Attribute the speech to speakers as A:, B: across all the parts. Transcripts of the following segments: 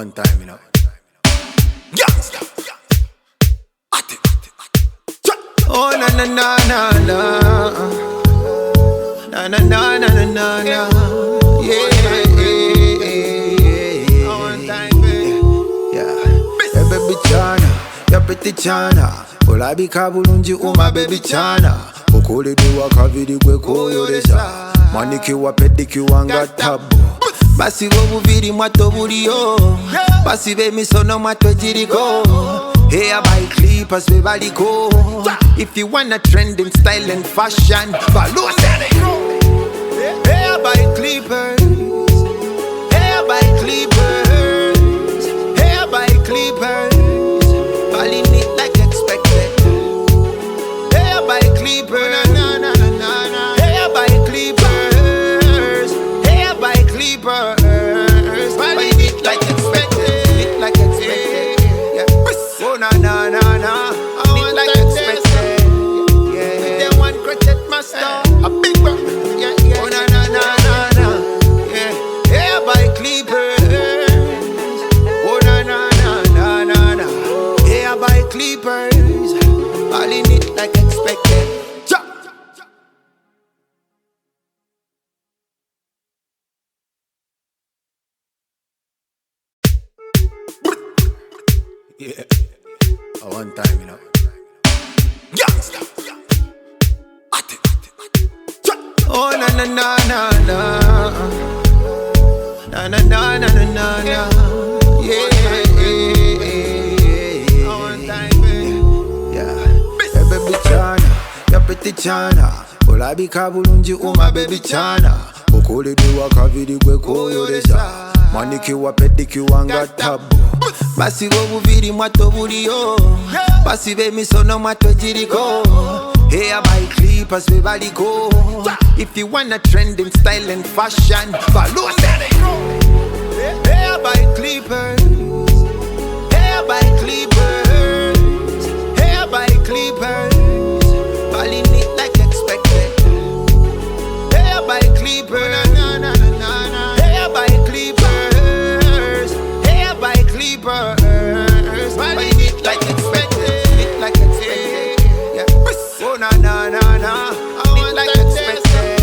A: One time, you know. Gangsta. Oh na na na na na, na na na na na na na, yeah. One time, yeah. Hey baby Chana, ya pretty Chana, olabika bulungi uma baby Chana. Okoledwa kaviri gwe koyolesa, manikiwa pedikiwa nga tabu. Basiba obuviri mwato buliyo, basiba emisono mwato giriko. Hair by clippers, we baliko. If you wanna trend in style and fashion, Balo said it. Hair by clippers, hair by clippers, hair by clippers. Balling it like expected. Hair by clippers, hair by clippers, hair by clippers. Balling it like expected, like expected. Oh na na na na, I'm like expected. Yeah, with them one crochet master, a big one. Yeah, yeah. Oh na na na na na, yeah. Hair by clippers. Oh na na na na na na, hair by clippers. All in it like expected. Yeah. One time, you know. Gangsta. Oh na na na na na, na na na na na na na, yeah. One time, yeah. Hey baby Chana, ya pretty Chana, olabika bulungi uma baby Chana. Okoledwa kaviri gwe koyolesa, manikiwa pedikiwa nga tabu. Basiba obuviri mwato buliyo, basiba emisono mwato giriko. Hair by clippers, we baliko. If you wanna trend in style and fashion, Balo said it. Hair by clippers, hair by clippers, hair by clippers. Balling it like expected. Hair by clippers, hair by clippers, hair by clippers. Balling it like expected, like expected. Yeah. Oh na na na na, I'm like expected.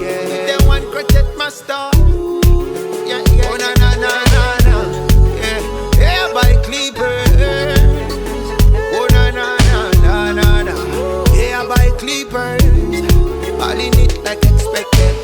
A: Yeah, with them one crochet master. Yeah, yeah. Oh na na na na na, yeah. Hair by clippers. Oh na na na na na na, hair by clippers. All in it like expected.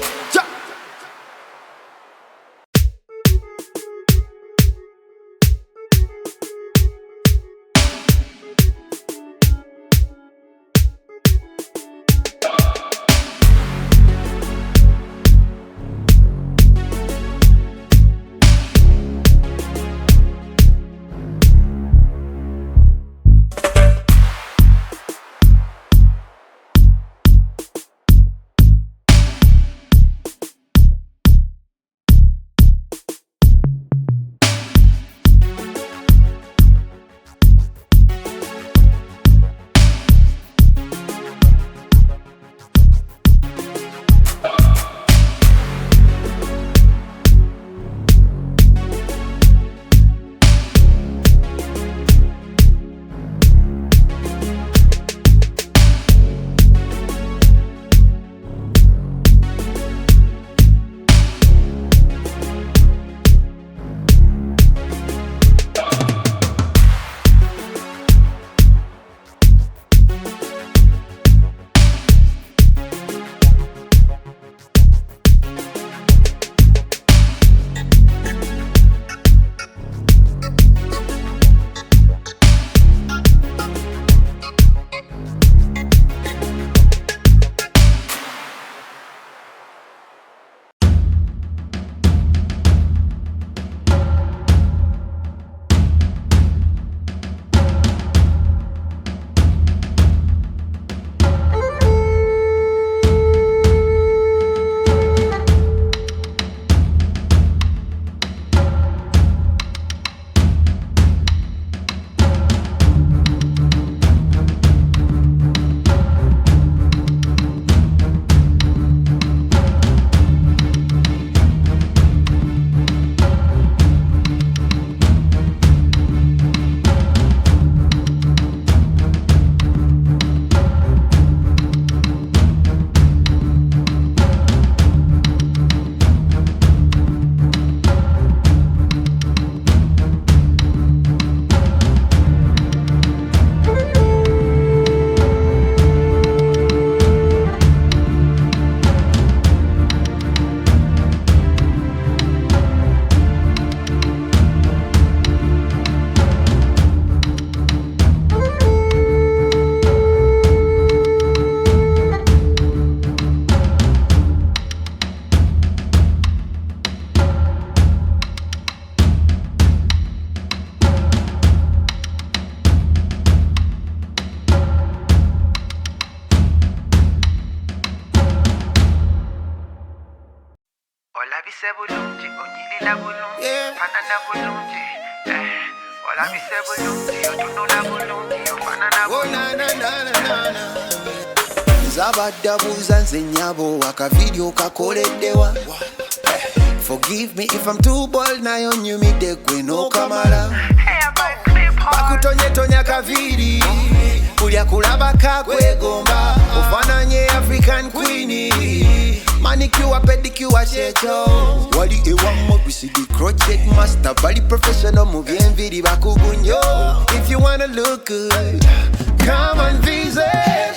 B: bulungi, onyirira bulungi, fanana bulungi. Olabise bulungi, otunula bulungi, ofanana bulungi.
A: Zabadabuza nze nyabo akavideo kakoleddewa. Forgive me if I'm too bold, nayo nyumide gwe nokamala. Bakutonye kaviri, kulya kulaba kakwegomba. Ofananye African queenie, manicure pedicure checho. Wali ewamo bisidi crochet master, bali professional mu byenviri bakugunyo. If you wanna look good, come and visit.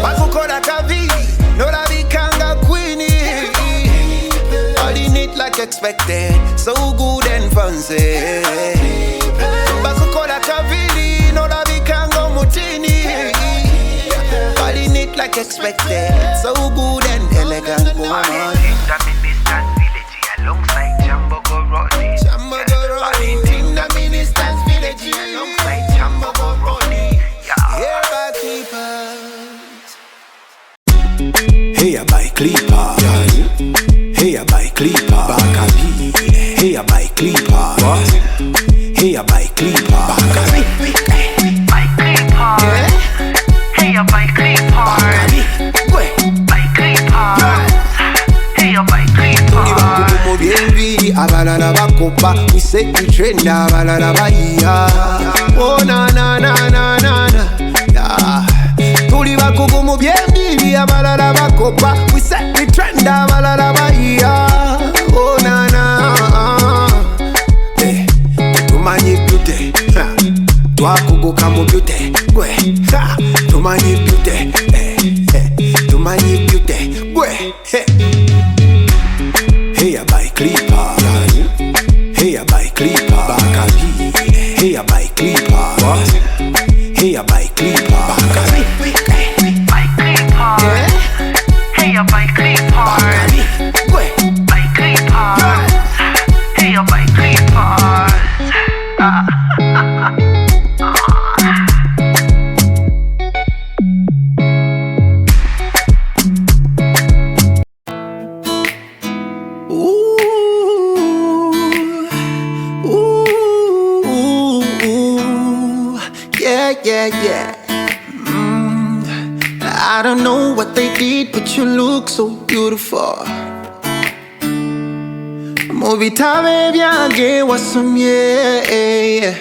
A: Bakukola kaviri, nola bikanga queenie. All in it like expected, so good and fancy. Bakukola kaviri, nola bikanga mutini. All in it like expected, so good and elegant woman.
B: Ministers Village alongside Jambo Goroni. In the Ministers Village alongside Jambo Goroni.
A: Hair by clippers. Hey, by clipper. Hey, by clipper. Bakabi. Hey, by clipper. Hey, by clipper. Bakabi.
B: By clipper. Hey, by clipper. By clipper. Hey, by clipper. Abalala bakopa, we set the trend. Abalala baiya. Oh na na na na na na. Tuli bakugu mu byembiri. Abalala bakopa, we set the trend. Abalala baiya. Oh na na. Tumanyi beauty, twakuguka mu beauty. Gwe, tumanyi beauty, tumanyi beauty. Gwe, hey, by clipper. Hey, by clipper. Bakabi. Hey, by clipper. Hey, by clipper. Bakabi. By clipper. Hey, by clipper. Bakabi. By clipper. Hey, by clipper. Yeah. I don't know what they did, but you look so beautiful. Mubitabe byange wasomye,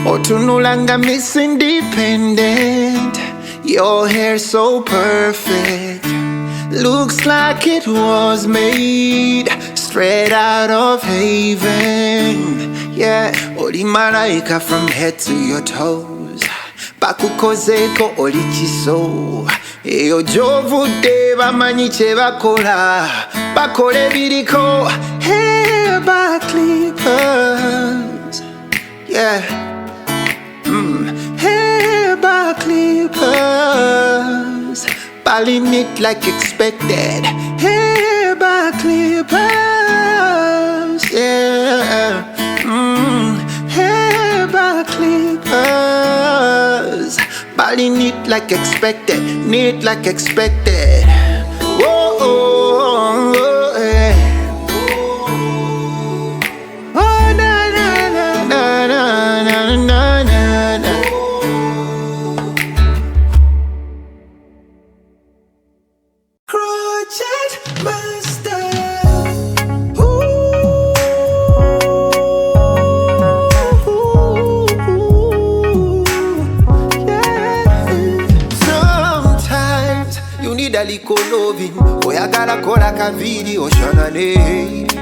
B: otunulanga Miss Independent. Your hair so perfect, looks like it was made straight out of heaven. Yeah, oli malaika from head to your toes. Bakukozeko oli chiso. Eyo jovude bamanyi kye bakola, bakole biriko. Hair by clippers. Yeah. Hair by clippers. Balling it like expected. Hair by clippers. Yeah. Hair by clippers. Balling it like expected. Neat like expected. Whoa, oh, yeah. Oh, na na na na na na na na. Crochet master. A little loving, oyagala kola kaviri oshanane.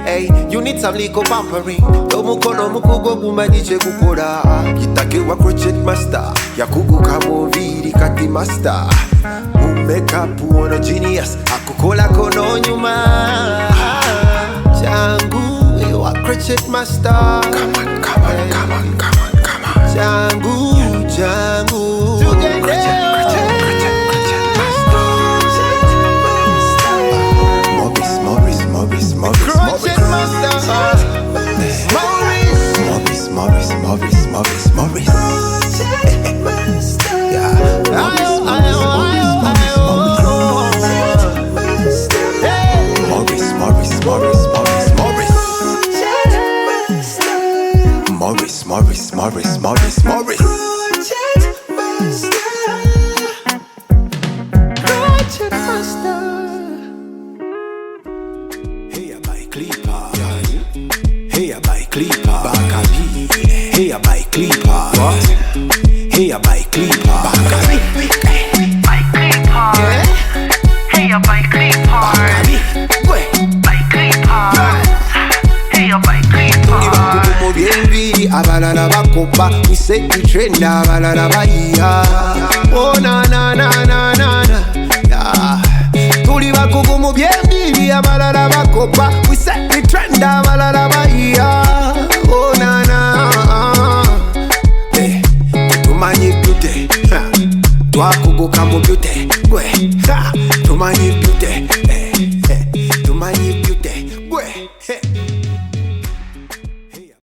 B: Hey, you need some little pampering. Tomukono mukugo gumanyi kye kukola. Kitakiwa crochet master, yakuguka moviri kati master. Mu makeup ono genius, akukola kono nyuma. Jangu, ewa crochet master. Come on. Jangu. Together. Crochet master. Maurice. Maurice.
A: Hey, I buy clipper.
B: Bike clipper. Hey, I buy clipper. Bike clipper. Hey, I buy clipper.
A: Bien abalala bakopa, we say the trend abalala baya. Oh na na na na na na. Tuli bakugu mu bien abalala bakopa, we say the trend abalala baya. Oh na na. Tumanyi beauty, twakuguka mu beauty.